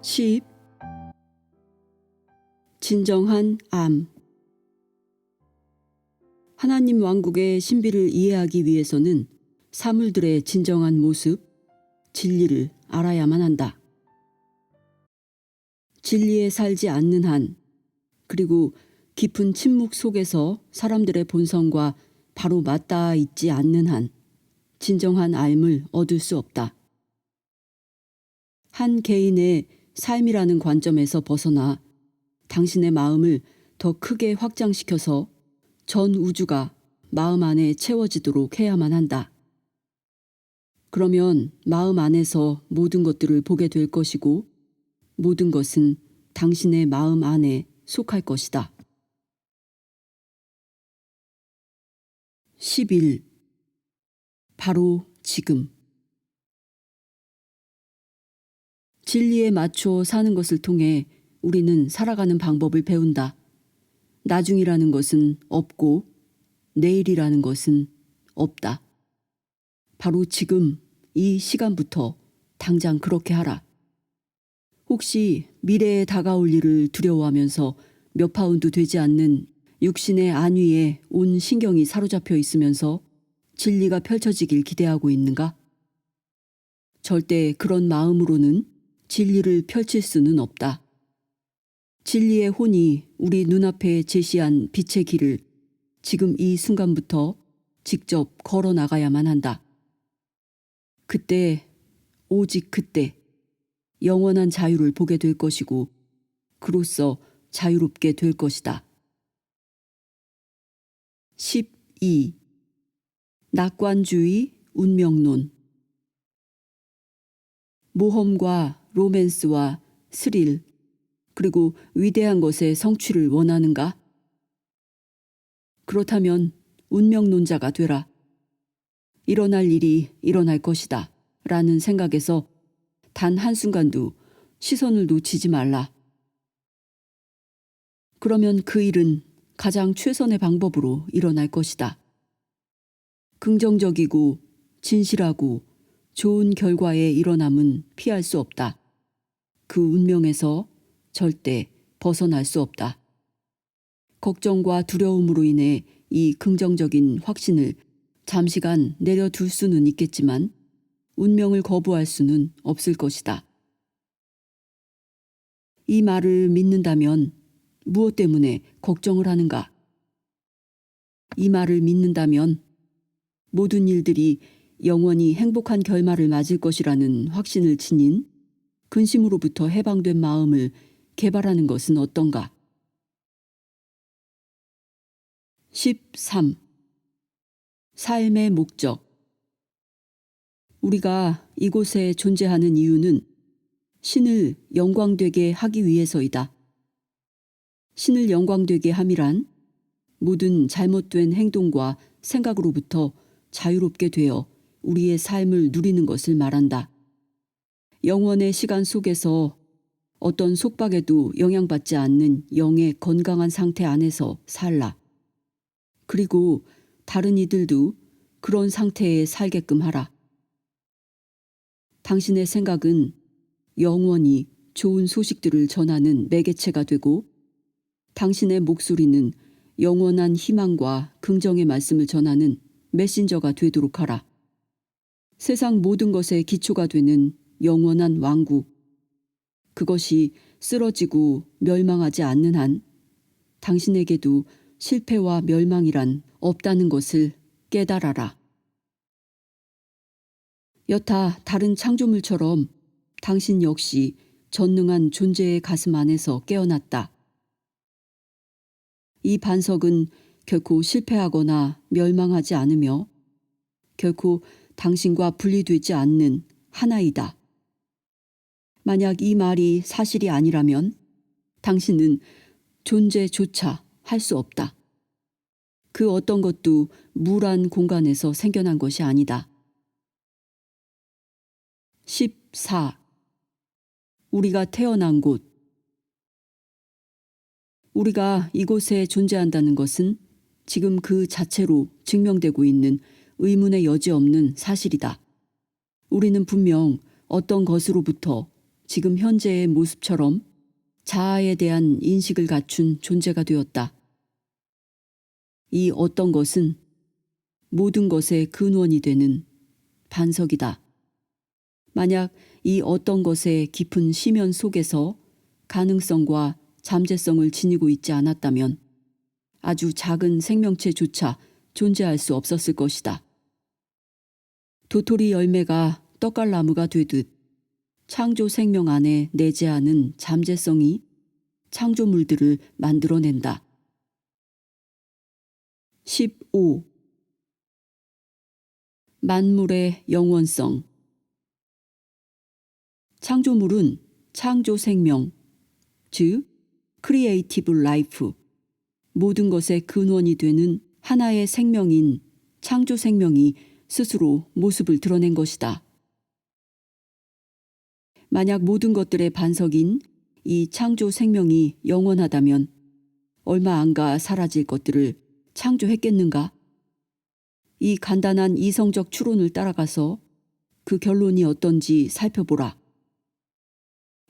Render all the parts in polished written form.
10. 진정한 암. 하나님 왕국의 신비를 이해하기 위해서는 사물들의 진정한 모습, 진리를 알아야만 한다. 진리에 살지 않는 한, 그리고 깊은 침묵 속에서 사람들의 본성과 바로 맞닿아 있지 않는 한, 진정한 삶을 얻을 수 없다. 한 개인의 삶이라는 관점에서 벗어나 당신의 마음을 더 크게 확장시켜서 전 우주가 마음 안에 채워지도록 해야만 한다. 그러면 마음 안에서 모든 것들을 보게 될 것이고 모든 것은 당신의 마음 안에 속할 것이다. 11. 바로 지금. 진리에 맞춰 사는 것을 통해 우리는 살아가는 방법을 배운다. 나중이라는 것은 없고 내일이라는 것은 없다. 바로 지금 이 시간부터 당장 그렇게 하라. 혹시 미래에 다가올 일을 두려워하면서 몇 파운드 되지 않는 육신의 안위에 온 신경이 사로잡혀 있으면서 진리가 펼쳐지길 기대하고 있는가? 절대 그런 마음으로는 진리를 펼칠 수는 없다. 진리의 혼이 우리 눈앞에 제시한 빛의 길을 지금 이 순간부터 직접 걸어 나가야만 한다. 그때, 오직 그때 영원한 자유를 보게 될 것이고 그로써 자유롭게 될 것이다. 12. 낙관주의 운명론. 모험과 로맨스와 스릴, 그리고 위대한 것의 성취를 원하는가? 그렇다면 운명론자가 되라. 일어날 일이 일어날 것이다 라는 생각에서 단 한순간도 시선을 놓치지 말라. 그러면 그 일은 가장 최선의 방법으로 일어날 것이다. 긍정적이고 진실하고 좋은 결과의 일어남은 피할 수 없다. 그 운명에서 절대 벗어날 수 없다. 걱정과 두려움으로 인해 이 긍정적인 확신을 잠시간 내려둘 수는 있겠지만 운명을 거부할 수는 없을 것이다. 이 말을 믿는다면 무엇 때문에 걱정을 하는가? 이 말을 믿는다면 모든 일들이 영원히 행복한 결말을 맞을 것이라는 확신을 지닌 근심으로부터 해방된 마음을 개발하는 것은 어떤가? 13. 삶의 목적. 우리가 이곳에 존재하는 이유는 신을 영광되게 하기 위해서이다. 신을 영광되게 함이란 모든 잘못된 행동과 생각으로부터 자유롭게 되어 우리의 삶을 누리는 것을 말한다. 영원의 시간 속에서 어떤 속박에도 영향받지 않는 영의 건강한 상태 안에서 살라. 그리고 다른 이들도 그런 상태에 살게끔 하라. 당신의 생각은 영원히 좋은 소식들을 전하는 매개체가 되고 당신의 목소리는 영원한 희망과 긍정의 말씀을 전하는 메신저가 되도록 하라. 세상 모든 것의 기초가 되는 영원한 왕국. 그것이 쓰러지고 멸망하지 않는 한 당신에게도 실패와 멸망이란 없다는 것을 깨달아라. 여타 다른 창조물처럼 당신 역시 전능한 존재의 가슴 안에서 깨어났다. 이 반석은 결코 실패하거나 멸망하지 않으며 결코 당신과 분리되지 않는 하나이다. 만약 이 말이 사실이 아니라면 당신은 존재조차 할 수 없다. 그 어떤 것도 무한 공간에서 생겨난 것이 아니다. 14. 우리가 태어난 곳. 우리가 이곳에 존재한다는 것은 지금 그 자체로 증명되고 있는 의문의 여지 없는 사실이다. 우리는 분명 어떤 것으로부터 지금 현재의 모습처럼 자아에 대한 인식을 갖춘 존재가 되었다. 이 어떤 것은 모든 것의 근원이 되는 반석이다. 만약 이 어떤 것의 깊은 심연 속에서 가능성과 잠재성을 지니고 있지 않았다면 아주 작은 생명체조차 존재할 수 없었을 것이다. 도토리 열매가 떡갈나무가 되듯 창조 생명 안에 내재하는 잠재성이 창조물들을 만들어낸다. 15. 만물의 영원성. 창조물은 창조 생명, 즉 크리에이티브 라이프, 모든 것의 근원이 되는 하나의 생명인 창조 생명이 스스로 모습을 드러낸 것이다. 만약 모든 것들의 반석인 이 창조 생명이 영원하다면 얼마 안 가 사라질 것들을 창조했겠는가? 이 간단한 이성적 추론을 따라가서 그 결론이 어떤지 살펴보라.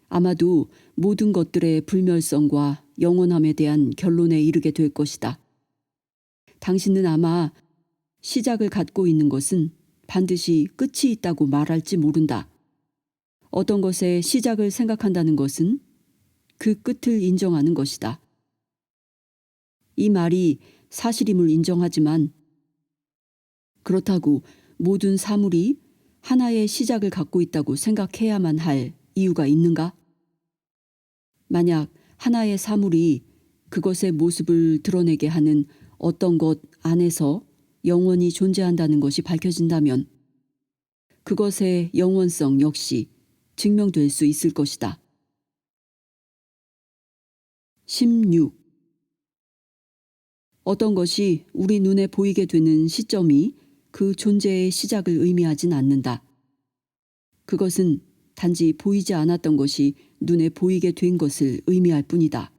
아마도 모든 것들의 불멸성과 영원함에 대한 결론에 이르게 될 것이다. 당신은 아마 시작을 갖고 있는 것은 반드시 끝이 있다고 말할지 모른다. 어떤 것의 시작을 생각한다는 것은 그 끝을 인정하는 것이다. 이 말이 사실임을 인정하지만 그렇다고 모든 사물이 하나의 시작을 갖고 있다고 생각해야만 할 이유가 있는가? 만약 하나의 사물이 그것의 모습을 드러내게 하는 어떤 것 안에서 영원히 존재한다는 것이 밝혀진다면 그것의 영원성 역시 증명될 수 있을 것이다. 16. 어떤 것이 우리 눈에 보이게 되는 시점이 그 존재의 시작을 의미하진 않는다. 그것은 단지 보이지 않았던 것이 눈에 보이게 된 것을 의미할 뿐이다.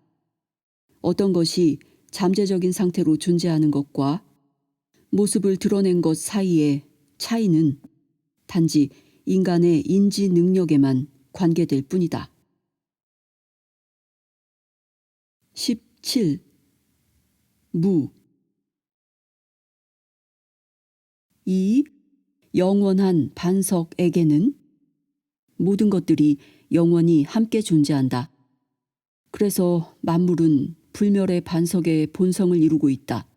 어떤 것이 잠재적인 상태로 존재하는 것과 모습을 드러낸 것 사이의 차이는 단지 인간의 인지 능력에만 관계될 뿐이다. 17. 무. 이 영원한 반석에게는 모든 것들이 영원히 함께 존재한다. 그래서 만물은 불멸의 반석의 본성을 이루고 있다.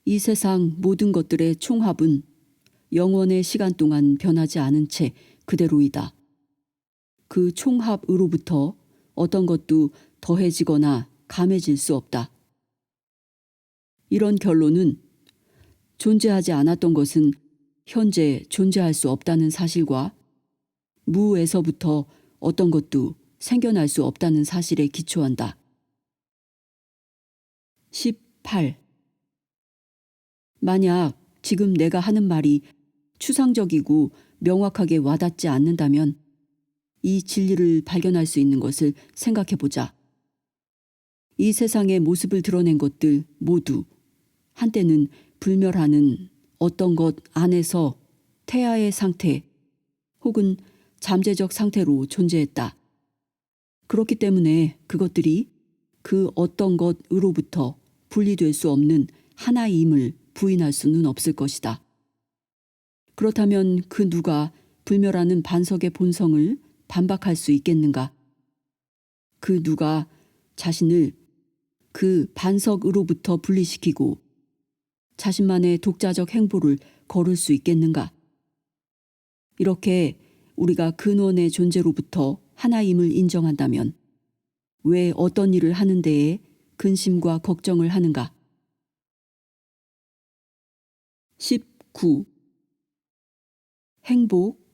이 세상 모든 것들의 총합은 영원의 시간 동안 변하지 않은 채 그대로이다. 그 총합으로부터 어떤 것도 더해지거나 감해질 수 없다. 이런 결론은 존재하지 않았던 것은 현재 존재할 수 없다는 사실과 무에서부터 어떤 것도 생겨날 수 없다는 사실에 기초한다. 18. 만약 지금 내가 하는 말이 추상적이고 명확하게 와닿지 않는다면 이 진리를 발견할 수 있는 것을 생각해보자. 이 세상의 모습을 드러낸 것들 모두 한때는 불멸하는 어떤 것 안에서 태아의 상태 혹은 잠재적 상태로 존재했다. 그렇기 때문에 그것들이 그 어떤 것으로부터 분리될 수 없는 하나임을 부인할 수는 없을 것이다. 그렇다면 그 누가 불멸하는 반석의 본성을 반박할 수 있겠는가? 그 누가 자신을 그 반석으로부터 분리시키고 자신만의 독자적 행보를 걸을 수 있겠는가? 이렇게 우리가 근원의 존재로부터 하나임을 인정한다면 왜 어떤 일을 하는 데에 근심과 걱정을 하는가? 19. 행복,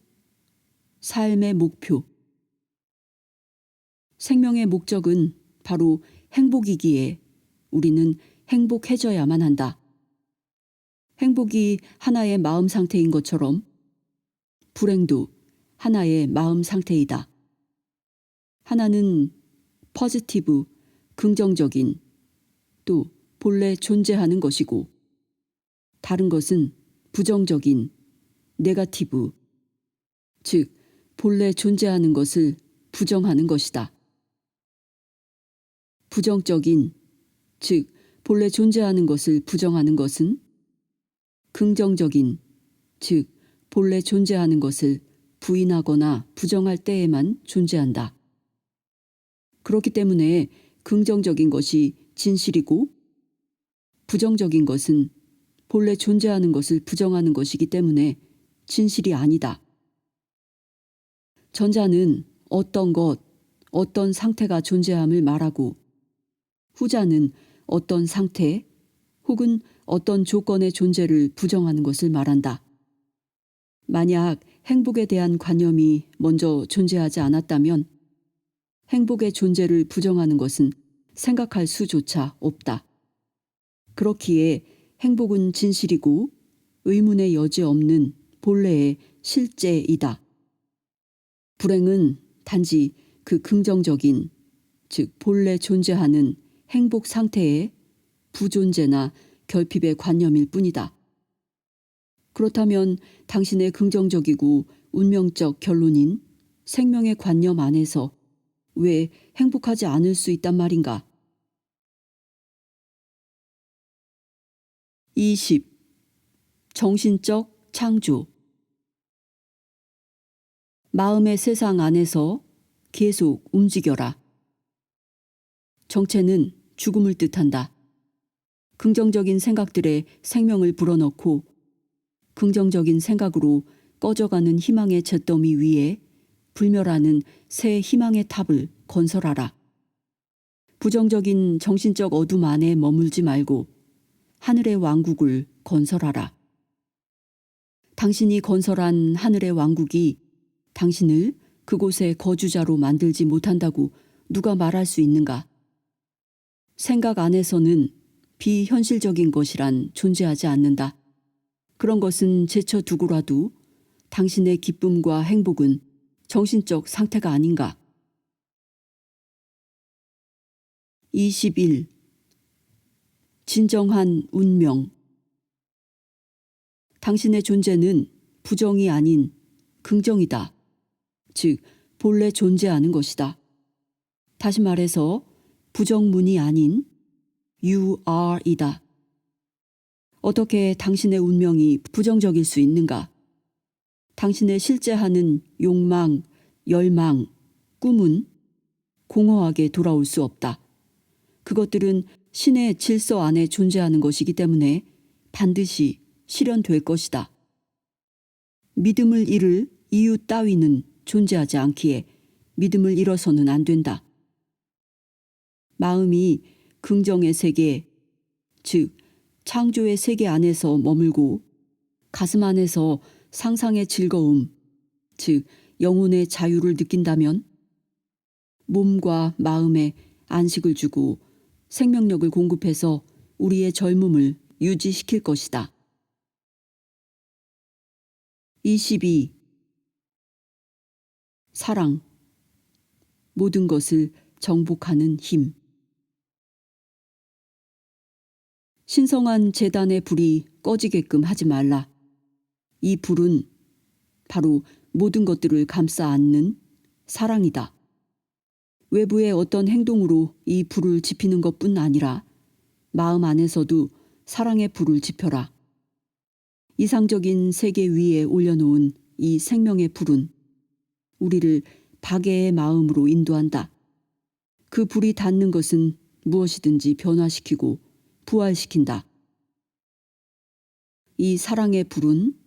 삶의 목표. 생명의 목적은 바로 행복이기에 우리는 행복해져야만 한다. 행복이 하나의 마음 상태인 것처럼 불행도 하나의 마음 상태이다. 하나는 포지티브, 긍정적인, 또 본래 존재하는 것이고 다른 것은 부정적인, 네거티브, 즉 본래 존재하는 것을 부정하는 것이다. 부정적인, 즉 본래 존재하는 것을 부정하는 것은 긍정적인, 즉 본래 존재하는 것을 부인하거나 부정할 때에만 존재한다. 그렇기 때문에 긍정적인 것이 진실이고 부정적인 것은 본래 존재하는 것을 부정하는 것이기 때문에 진실이 아니다. 전자는 어떤 것, 어떤 상태가 존재함을 말하고 후자는 어떤 상태 혹은 어떤 조건의 존재를 부정하는 것을 말한다. 만약 행복에 대한 관념이 먼저 존재하지 않았다면 행복의 존재를 부정하는 것은 생각할 수조차 없다. 그렇기에 행복은 진실이고 의문의 여지 없는 본래의 실제이다. 불행은 단지 그 긍정적인, 즉 본래 존재하는 행복 상태의 부존재나 결핍의 관념일 뿐이다. 그렇다면 당신의 긍정적이고 운명적 결론인 생명의 관념 안에서 왜 행복하지 않을 수 있단 말인가? 20. 정신적 창조. 마음의 세상 안에서 계속 움직여라. 정체는 죽음을 뜻한다. 긍정적인 생각들에 생명을 불어넣고 긍정적인 생각으로 꺼져가는 희망의 잿더미 위에 불멸하는 새 희망의 탑을 건설하라. 부정적인 정신적 어둠 안에 머물지 말고 하늘의 왕국을 건설하라. 당신이 건설한 하늘의 왕국이 당신을 그곳의 거주자로 만들지 못한다고 누가 말할 수 있는가? 생각 안에서는 비현실적인 것이란 존재하지 않는다. 그런 것은 제쳐두고라도 당신의 기쁨과 행복은 정신적 상태가 아닌가? 21. 진정한 운명. 당신의 존재는 부정이 아닌 긍정이다. 즉, 본래 존재하는 것이다. 다시 말해서 부정문이 아닌 You are이다. 어떻게 당신의 운명이 부정적일 수 있는가? 당신의 실제하는 욕망, 열망, 꿈은 공허하게 돌아올 수 없다. 그것들은 신의 질서 안에 존재하는 것이기 때문에 반드시 실현될 것이다. 믿음을 잃을 이유 따위는 존재하지 않기에 믿음을 잃어서는 안 된다. 마음이 긍정의 세계, 즉 창조의 세계 안에서 머물고 가슴 안에서 상상의 즐거움, 즉 영혼의 자유를 느낀다면 몸과 마음에 안식을 주고 생명력을 공급해서 우리의 젊음을 유지시킬 것이다. 22. 사랑. 모든 것을 정복하는 힘. 신성한 제단의 불이 꺼지게끔 하지 말라. 이 불은 바로 모든 것들을 감싸 안는 사랑이다. 외부의 어떤 행동으로 이 불을 지피는 것뿐 아니라 마음 안에서도 사랑의 불을 지펴라. 이상적인 세계 위에 올려놓은 이 생명의 불은 우리를 박애의 마음으로 인도한다. 그 불이 닿는 것은 무엇이든지 변화시키고 부활시킨다. 이 사랑의 불은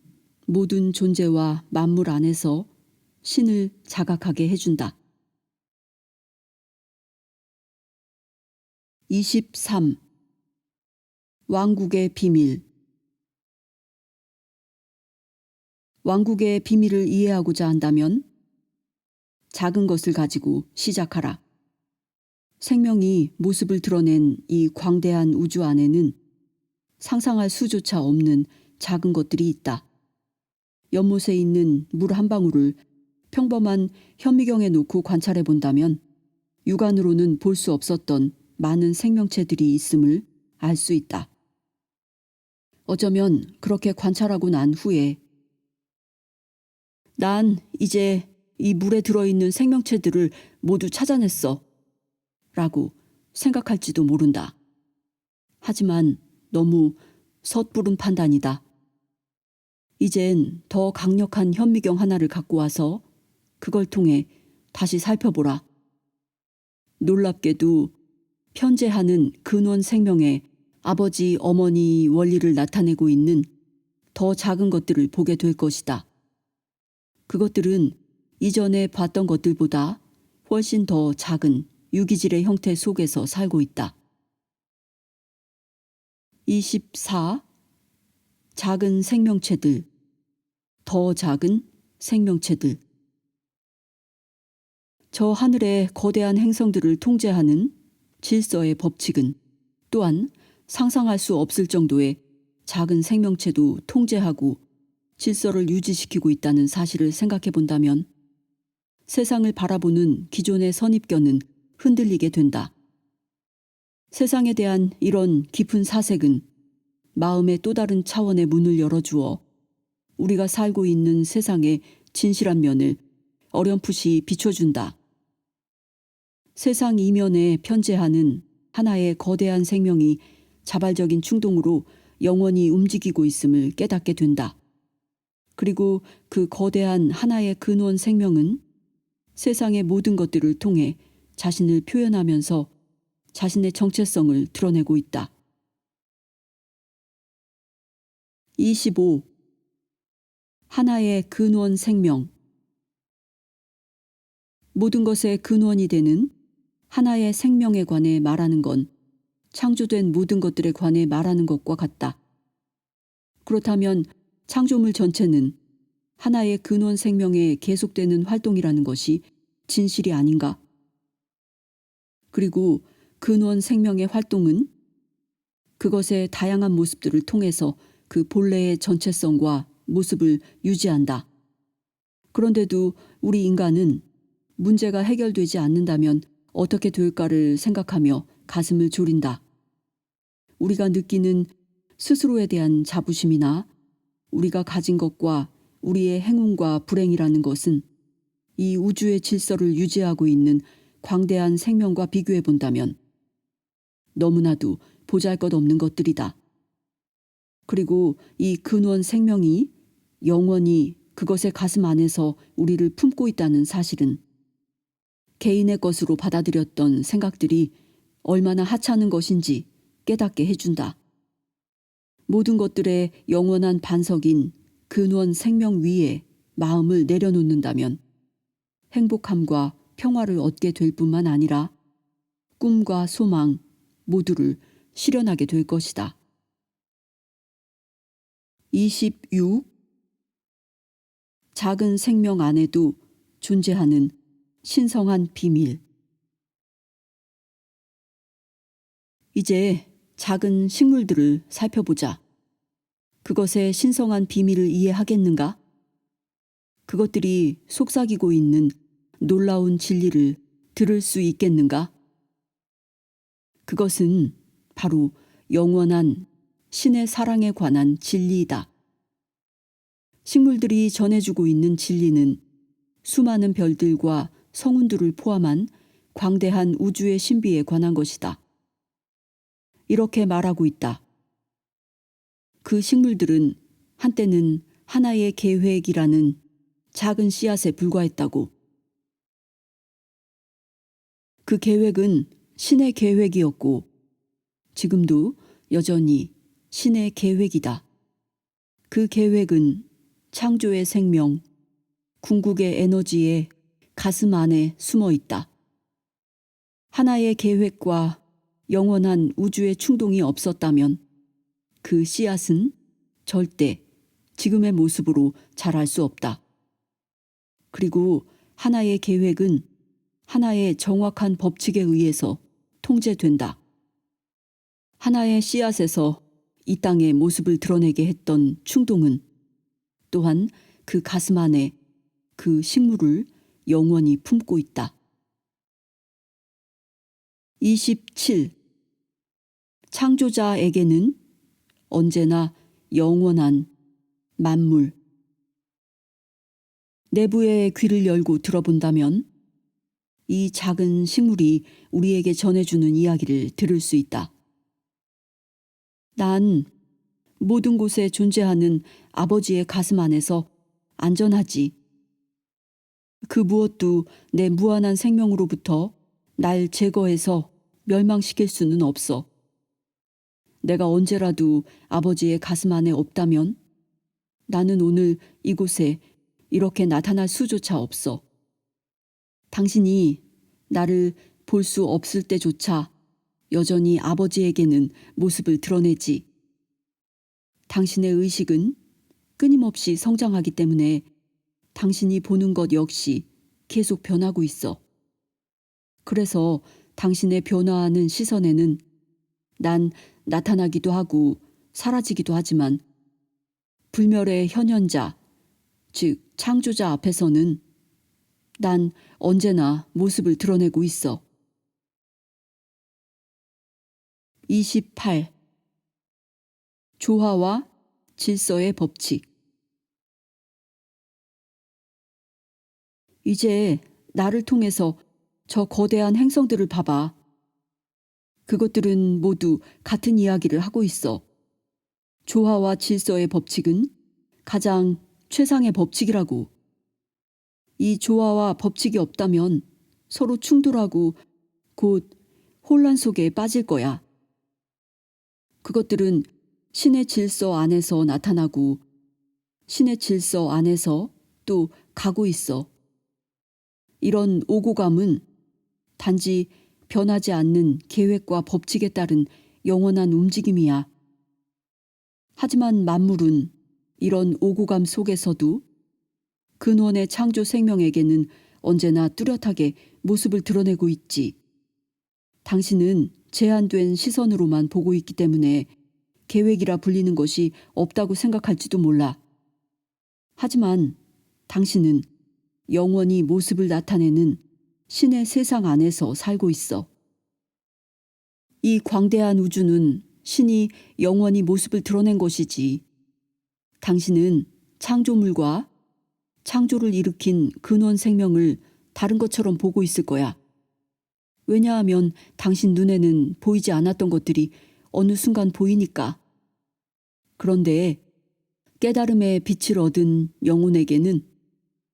모든 존재와 만물 안에서 신을 자각하게 해준다. 23. 왕국의 비밀. 왕국의 비밀을 이해하고자 한다면 작은 것을 가지고 시작하라. 생명이 모습을 드러낸 이 광대한 우주 안에는 상상할 수조차 없는 작은 것들이 있다. 연못에 있는 물 한 방울을 평범한 현미경에 놓고 관찰해 본다면 육안으로는 볼 수 없었던 많은 생명체들이 있음을 알 수 있다. 어쩌면 그렇게 관찰하고 난 후에 난 이제 이 물에 들어있는 생명체들을 모두 찾아냈어. 라고 생각할지도 모른다. 하지만 너무 섣부른 판단이다. 이젠 더 강력한 현미경 하나를 갖고 와서 그걸 통해 다시 살펴보라. 놀랍게도 편재하는 근원 생명의 아버지, 어머니 원리를 나타내고 있는 더 작은 것들을 보게 될 것이다. 그것들은 이전에 봤던 것들보다 훨씬 더 작은 유기질의 형태 속에서 살고 있다. 24. 작은 생명체들, 더 작은 생명체들. 저 하늘의 거대한 행성들을 통제하는 질서의 법칙은 또한 상상할 수 없을 정도의 작은 생명체도 통제하고 질서를 유지시키고 있다는 사실을 생각해 본다면 세상을 바라보는 기존의 선입견은 흔들리게 된다. 세상에 대한 이런 깊은 사색은 마음의 또 다른 차원의 문을 열어주어 우리가 살고 있는 세상의 진실한 면을 어렴풋이 비춰준다. 세상 이면에 편재하는 하나의 거대한 생명이 자발적인 충동으로 영원히 움직이고 있음을 깨닫게 된다. 그리고 그 거대한 하나의 근원 생명은 세상의 모든 것들을 통해 자신을 표현하면서 자신의 정체성을 드러내고 있다. 25. 하나의 근원 생명. 모든 것의 근원이 되는 하나의 생명에 관해 말하는 건 창조된 모든 것들에 관해 말하는 것과 같다. 그렇다면 창조물 전체는 하나의 근원 생명에 계속되는 활동이라는 것이 진실이 아닌가? 그리고 근원 생명의 활동은 그것의 다양한 모습들을 통해서 그 본래의 전체성과 모습을 유지한다. 그런데도 우리 인간은 문제가 해결되지 않는다면 어떻게 될까를 생각하며 가슴을 졸인다. 우리가 느끼는 스스로에 대한 자부심이나 우리가 가진 것과 우리의 행운과 불행이라는 것은 이 우주의 질서를 유지하고 있는 광대한 생명과 비교해 본다면 너무나도 보잘것없는 것들이다. 그리고 이 근원 생명이 영원히 그것의 가슴 안에서 우리를 품고 있다는 사실은 개인의 것으로 받아들였던 생각들이 얼마나 하찮은 것인지 깨닫게 해준다. 모든 것들의 영원한 반석인 근원 생명 위에 마음을 내려놓는다면 행복함과 평화를 얻게 될 뿐만 아니라 꿈과 소망 모두를 실현하게 될 것이다. 26. 작은 생명 안에도 존재하는 신성한 비밀. 이제 작은 식물들을 살펴보자. 그것의 신성한 비밀을 이해하겠는가? 그것들이 속삭이고 있는 놀라운 진리를 들을 수 있겠는가? 그것은 바로 영원한 신의 사랑에 관한 진리이다. 식물들이 전해주고 있는 진리는 수많은 별들과 성운들을 포함한 광대한 우주의 신비에 관한 것이다. 이렇게 말하고 있다. 그 식물들은 한때는 하나의 계획이라는 작은 씨앗에 불과했다고. 그 계획은 신의 계획이었고 지금도 여전히 신의 계획이다. 그 계획은 창조의 생명, 궁극의 에너지의 가슴 안에 숨어 있다. 하나의 계획과 영원한 우주의 충동이 없었다면 그 씨앗은 절대 지금의 모습으로 자랄 수 없다. 그리고 하나의 계획은 하나의 정확한 법칙에 의해서 통제된다. 하나의 씨앗에서 이 땅의 모습을 드러내게 했던 충동은 또한 그 가슴 안에 그 식물을 영원히 품고 있다. 27. 창조자에게는 언제나 영원한 만물, 내부의 귀를 열고 들어본다면 이 작은 식물이 우리에게 전해주는 이야기를 들을 수 있다. 난 모든 곳에 존재하는 아버지의 가슴 안에서 안전하지. 그 무엇도 내 무한한 생명으로부터 날 제거해서 멸망시킬 수는 없어. 내가 언제라도 아버지의 가슴 안에 없다면 나는 오늘 이곳에 이렇게 나타날 수조차 없어. 당신이 나를 볼 수 없을 때조차 여전히 아버지에게는 모습을 드러내지. 당신의 의식은 끊임없이 성장하기 때문에 당신이 보는 것 역시 계속 변하고 있어. 그래서 당신의 변화하는 시선에는 난 나타나기도 하고 사라지기도 하지만 불멸의 현현자, 즉 창조자 앞에서는 난 언제나 모습을 드러내고 있어. 28. 조화와 질서의 법칙. 이제 나를 통해서 저 거대한 행성들을 봐봐. 그것들은 모두 같은 이야기를 하고 있어. 조화와 질서의 법칙은 가장 최상의 법칙이라고. 이 조화와 법칙이 없다면 서로 충돌하고 곧 혼란 속에 빠질 거야. 그것들은 신의 질서 안에서 나타나고 신의 질서 안에서 또 가고 있어. 이런 오고감은 단지 변하지 않는 계획과 법칙에 따른 영원한 움직임이야. 하지만 만물은 이런 오고감 속에서도 근원의 창조 생명에게는 언제나 뚜렷하게 모습을 드러내고 있지. 당신은 제한된 시선으로만 보고 있기 때문에 계획이라 불리는 것이 없다고 생각할지도 몰라. 하지만 당신은 영원히 모습을 나타내는 신의 세상 안에서 살고 있어. 이 광대한 우주는 신이 영원히 모습을 드러낸 것이지. 당신은 창조물과 창조를 일으킨 근원 생명을 다른 것처럼 보고 있을 거야. 왜냐하면 당신 눈에는 보이지 않았던 것들이 어느 순간 보이니까. 그런데 깨달음의 빛을 얻은 영혼에게는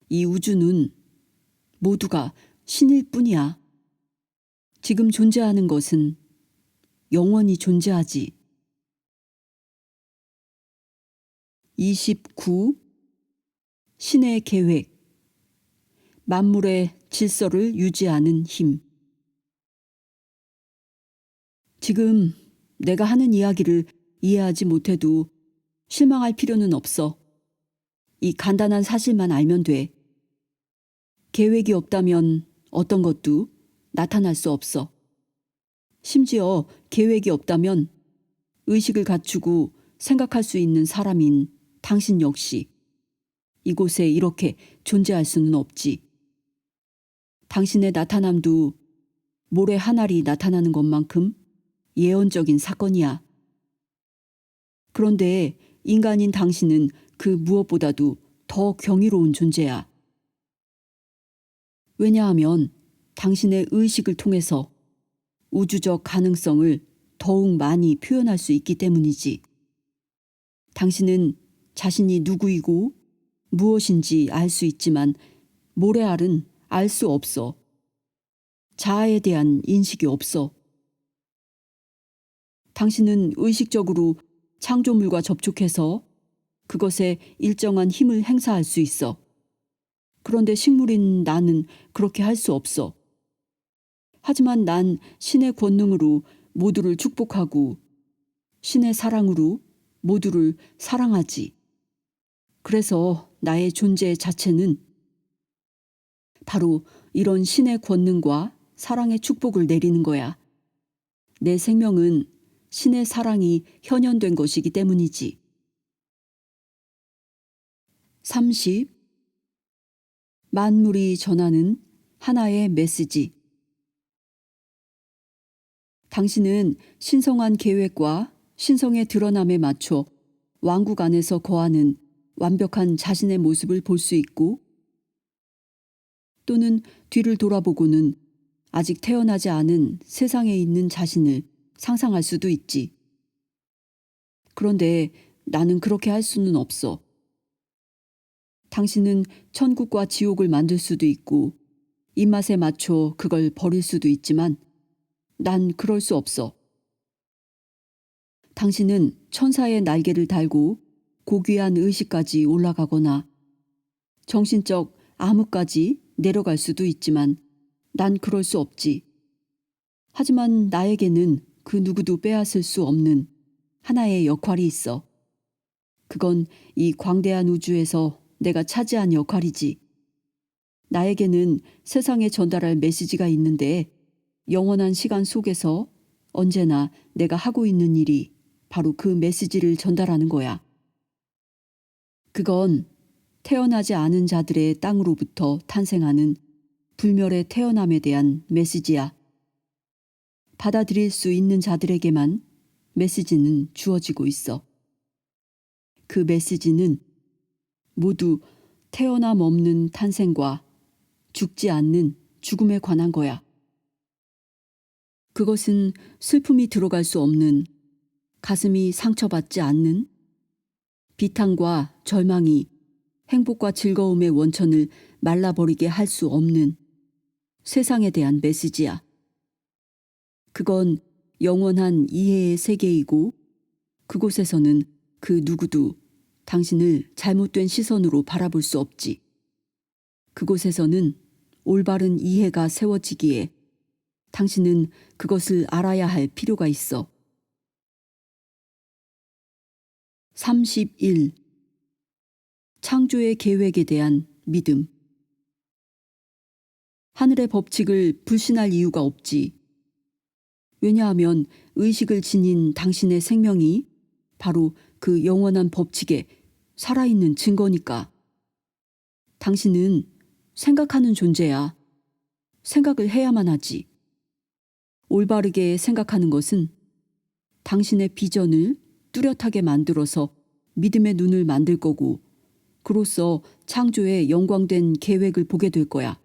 이 우주는 모두가 신일 뿐이야. 지금 존재하는 것은 영원히 존재하지. 29. 신의 계획. 만물의 질서를 유지하는 힘. 지금 내가 하는 이야기를 이해하지 못해도 실망할 필요는 없어. 이 간단한 사실만 알면 돼. 계획이 없다면 어떤 것도 나타날 수 없어. 심지어 계획이 없다면 의식을 갖추고 생각할 수 있는 사람인 당신 역시 이곳에 이렇게 존재할 수는 없지. 당신의 나타남도 모래 한 알이 나타나는 것만큼 예언적인 사건이야. 그런데 인간인 당신은 그 무엇보다도 더 경이로운 존재야. 왜냐하면 당신의 의식을 통해서 우주적 가능성을 더욱 많이 표현할 수 있기 때문이지. 당신은 자신이 누구이고 무엇인지 알 수 있지만 모래알은 알 수 없어. 자아에 대한 인식이 없어. 당신은 의식적으로 창조물과 접촉해서 그것에 일정한 힘을 행사할 수 있어. 그런데 식물인 나는 그렇게 할 수 없어. 하지만 난 신의 권능으로 모두를 축복하고 신의 사랑으로 모두를 사랑하지. 그래서 나의 존재 자체는 바로 이런 신의 권능과 사랑의 축복을 내리는 거야. 내 생명은 신의 사랑이 현현된 것이기 때문이지. 30. 만물이 전하는 하나의 메시지. 당신은 신성한 계획과 신성의 드러남에 맞춰 왕국 안에서 거하는 완벽한 자신의 모습을 볼 수 있고 또는 뒤를 돌아보고는 아직 태어나지 않은 세상에 있는 자신을 상상할 수도 있지. 그런데 나는 그렇게 할 수는 없어. 당신은 천국과 지옥을 만들 수도 있고 입맛에 맞춰 그걸 버릴 수도 있지만 난 그럴 수 없어. 당신은 천사의 날개를 달고 고귀한 의식까지 올라가거나 정신적 암흑까지 내려갈 수도 있지만 난 그럴 수 없지. 하지만 나에게는 그 누구도 빼앗을 수 없는 하나의 역할이 있어. 그건 이 광대한 우주에서 내가 차지한 역할이지. 나에게는 세상에 전달할 메시지가 있는데 영원한 시간 속에서 언제나 내가 하고 있는 일이 바로 그 메시지를 전달하는 거야. 그건 태어나지 않은 자들의 땅으로부터 탄생하는 불멸의 태어남에 대한 메시지야. 받아들일 수 있는 자들에게만 메시지는 주어지고 있어. 그 메시지는 모두 태어남 없는 탄생과 죽지 않는 죽음에 관한 거야. 그것은 슬픔이 들어갈 수 없는, 가슴이 상처받지 않는, 비탄과 절망이 행복과 즐거움의 원천을 말라버리게 할 수 없는 세상에 대한 메시지야. 그건 영원한 이해의 세계이고 그곳에서는 그 누구도 당신을 잘못된 시선으로 바라볼 수 없지. 그곳에서는 올바른 이해가 세워지기에 당신은 그것을 알아야 할 필요가 있어. 31. 창조의 계획에 대한 믿음. 하늘의 법칙을 불신할 이유가 없지. 왜냐하면 의식을 지닌 당신의 생명이 바로 그 영원한 법칙에 살아있는 증거니까. 당신은 생각하는 존재야. 생각을 해야만 하지. 올바르게 생각하는 것은 당신의 비전을 뚜렷하게 만들어서 믿음의 눈을 만들 거고 그로써 창조의 영광된 계획을 보게 될 거야.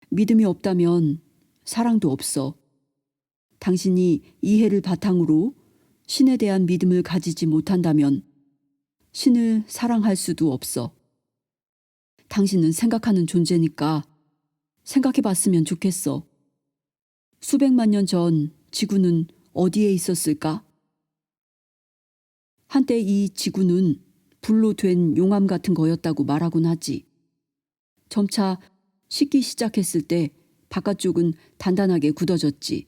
믿음이 없다면 사랑도 없어. 당신이 이해를 바탕으로 신에 대한 믿음을 가지지 못한다면 신을 사랑할 수도 없어. 당신은 생각하는 존재니까 생각해 봤으면 좋겠어. 수백만 년 전 지구는 어디에 있었을까? 한때 이 지구는 불로 된 용암 같은 거였다고 말하곤 하지. 점차 식기 시작했을 때 바깥쪽은 단단하게 굳어졌지.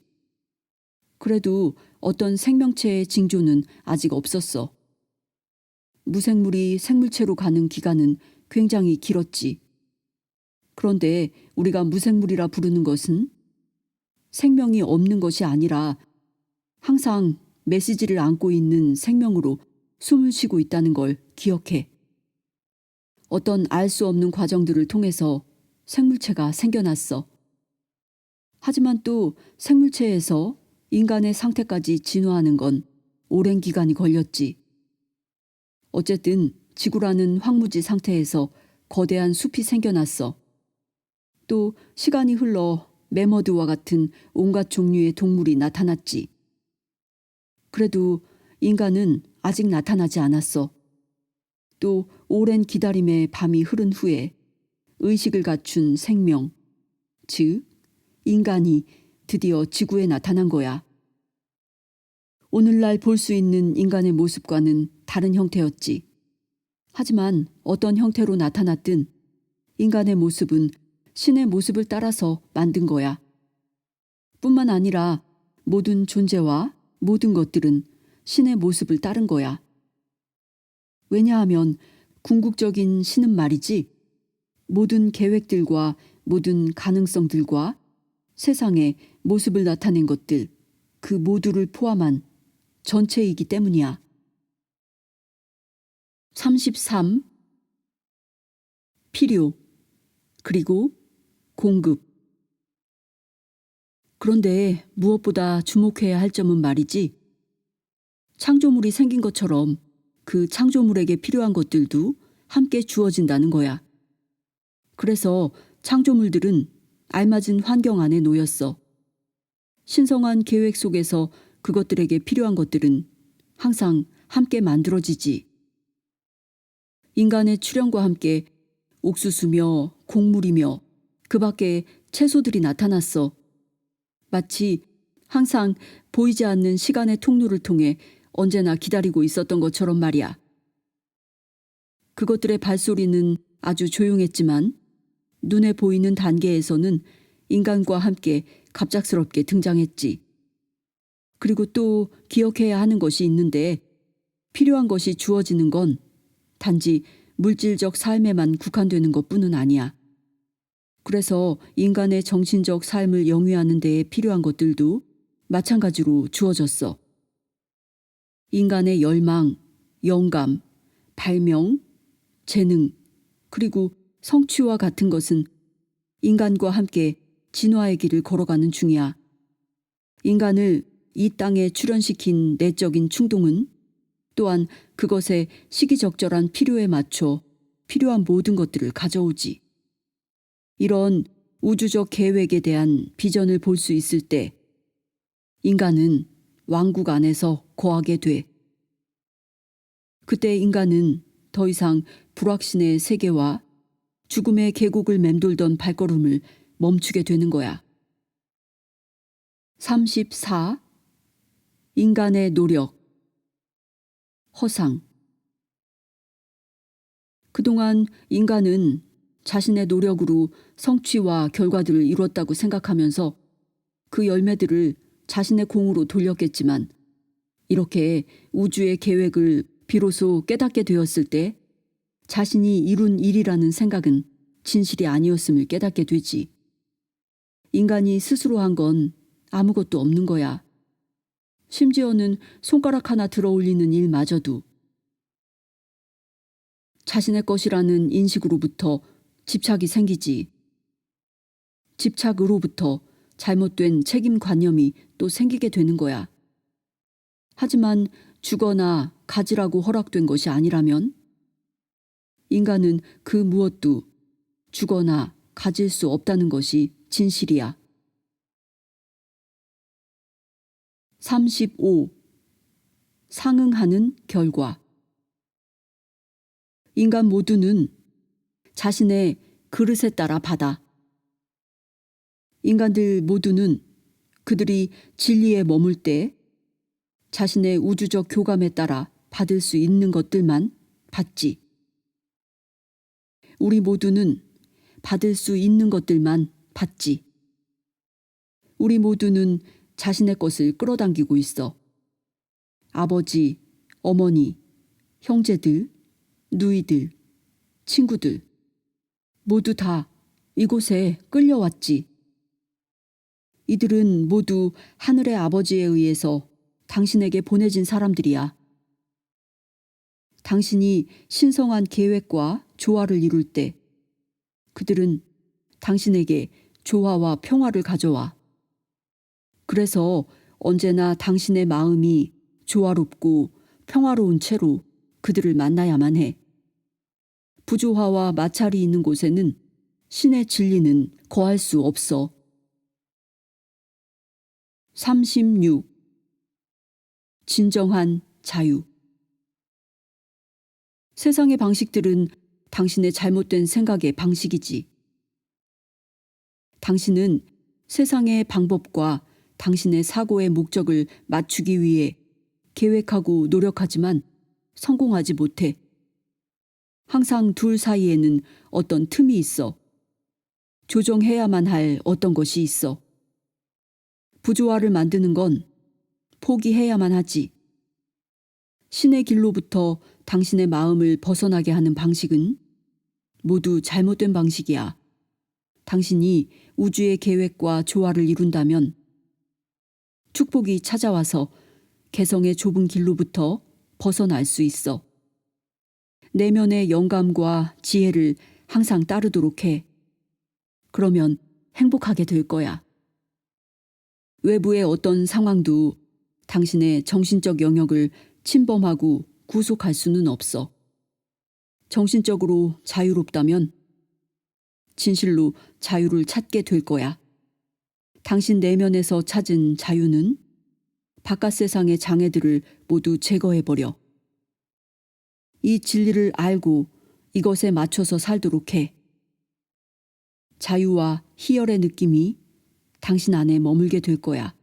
그래도 어떤 생명체의 징조는 아직 없었어. 무생물이 생물체로 가는 기간은 굉장히 길었지. 그런데 우리가 무생물이라 부르는 것은 생명이 없는 것이 아니라 항상 메시지를 안고 있는 생명으로 숨을 쉬고 있다는 걸 기억해. 어떤 알 수 없는 과정들을 통해서 생물체가 생겨났어. 하지만 또 생물체에서 인간의 상태까지 진화하는 건 오랜 기간이 걸렸지. 어쨌든 지구라는 황무지 상태에서 거대한 숲이 생겨났어. 또 시간이 흘러 매머드와 같은 온갖 종류의 동물이 나타났지. 그래도 인간은 아직 나타나지 않았어. 또 오랜 기다림의 밤이 흐른 후에 의식을 갖춘 생명, 즉 인간이 드디어 지구에 나타난 거야. 오늘날 볼 수 있는 인간의 모습과는 다른 형태였지. 하지만 어떤 형태로 나타났든 인간의 모습은 신의 모습을 따라서 만든 거야. 뿐만 아니라 모든 존재와 모든 것들은 신의 모습을 따른 거야. 왜냐하면 궁극적인 신은 말이지 모든 계획들과 모든 가능성들과 세상에 모습을 나타낸 것들 그 모두를 포함한 전체이기 때문이야. 33. 필요 그리고 공급. 그런데 무엇보다 주목해야 할 점은 말이지 창조물이 생긴 것처럼 그 창조물에게 필요한 것들도 함께 주어진다는 거야. 그래서 창조물들은 알맞은 환경 안에 놓였어. 신성한 계획 속에서 그것들에게 필요한 것들은 항상 함께 만들어지지. 인간의 출현과 함께 옥수수며 곡물이며 그 밖에 채소들이 나타났어. 마치 항상 보이지 않는 시간의 통로를 통해 언제나 기다리고 있었던 것처럼 말이야. 그것들의 발소리는 아주 조용했지만 눈에 보이는 단계에서는 인간과 함께 갑작스럽게 등장했지. 그리고 또 기억해야 하는 것이 있는데 필요한 것이 주어지는 건 단지 물질적 삶에만 국한되는 것뿐은 아니야. 그래서 인간의 정신적 삶을 영위하는 데에 필요한 것들도 마찬가지로 주어졌어. 인간의 열망, 영감, 발명, 재능, 그리고 성취와 같은 것은 인간과 함께 진화의 길을 걸어가는 중이야. 인간을 이 땅에 출현시킨 내적인 충동은 또한 그것의 시기적절한 필요에 맞춰 필요한 모든 것들을 가져오지. 이런 우주적 계획에 대한 비전을 볼 수 있을 때 인간은 왕국 안에서 거하게 돼. 그때 인간은 더 이상 불확신의 세계와 죽음의 계곡을 맴돌던 발걸음을 멈추게 되는 거야. 34. 인간의 노력. 허상. 그동안 인간은 자신의 노력으로 성취와 결과들을 이뤘다고 생각하면서 그 열매들을 자신의 공으로 돌렸겠지만 이렇게 우주의 계획을 비로소 깨닫게 되었을 때 자신이 이룬 일이라는 생각은 진실이 아니었음을 깨닫게 되지. 인간이 스스로 한 건 아무것도 없는 거야. 심지어는 손가락 하나 들어 올리는 일마저도 자신의 것이라는 인식으로부터 집착이 생기지. 집착으로부터 잘못된 책임관념이 또 생기게 되는 거야. 하지만 주거나 가지라고 허락된 것이 아니라면 인간은 그 무엇도 주거나 가질 수 없다는 것이 진실이야. 35. 상응하는 결과. 인간 모두는 자신의 그릇에 따라 받아. 인간들 모두는 그들이 진리에 머물 때 자신의 우주적 교감에 따라 받을 수 있는 것들만 받지. 우리 모두는 받을 수 있는 것들만 받지. 우리 모두는 자신의 것을 끌어당기고 있어. 아버지, 어머니, 형제들, 누이들, 친구들 모두 다 이곳에 끌려왔지. 이들은 모두 하늘의 아버지에 의해서 당신에게 보내진 사람들이야. 당신이 신성한 계획과 조화를 이룰 때 그들은 당신에게 조화와 평화를 가져와. 그래서 언제나 당신의 마음이 조화롭고 평화로운 채로 그들을 만나야만 해. 부조화와 마찰이 있는 곳에는 신의 진리는 거할 수 없어. 36. 진정한 자유. 세상의 방식들은 당신의 잘못된 생각의 방식이지. 당신은 세상의 방법과 당신의 사고의 목적을 맞추기 위해 계획하고 노력하지만 성공하지 못해. 항상 둘 사이에는 어떤 틈이 있어. 조정해야만 할 어떤 것이 있어. 부조화를 만드는 건 포기해야만 하지. 신의 길로부터 당신의 마음을 벗어나게 하는 방식은 모두 잘못된 방식이야. 당신이 우주의 계획과 조화를 이룬다면 축복이 찾아와서 개성의 좁은 길로부터 벗어날 수 있어. 내면의 영감과 지혜를 항상 따르도록 해. 그러면 행복하게 될 거야. 외부의 어떤 상황도 당신의 정신적 영역을 침범하고 구속할 수는 없어. 정신적으로 자유롭다면 진실로 자유를 찾게 될 거야. 당신 내면에서 찾은 자유는 바깥 세상의 장애들을 모두 제거해버려. 이 진리를 알고 이것에 맞춰서 살도록 해. 자유와 희열의 느낌이 당신 안에 머물게 될 거야.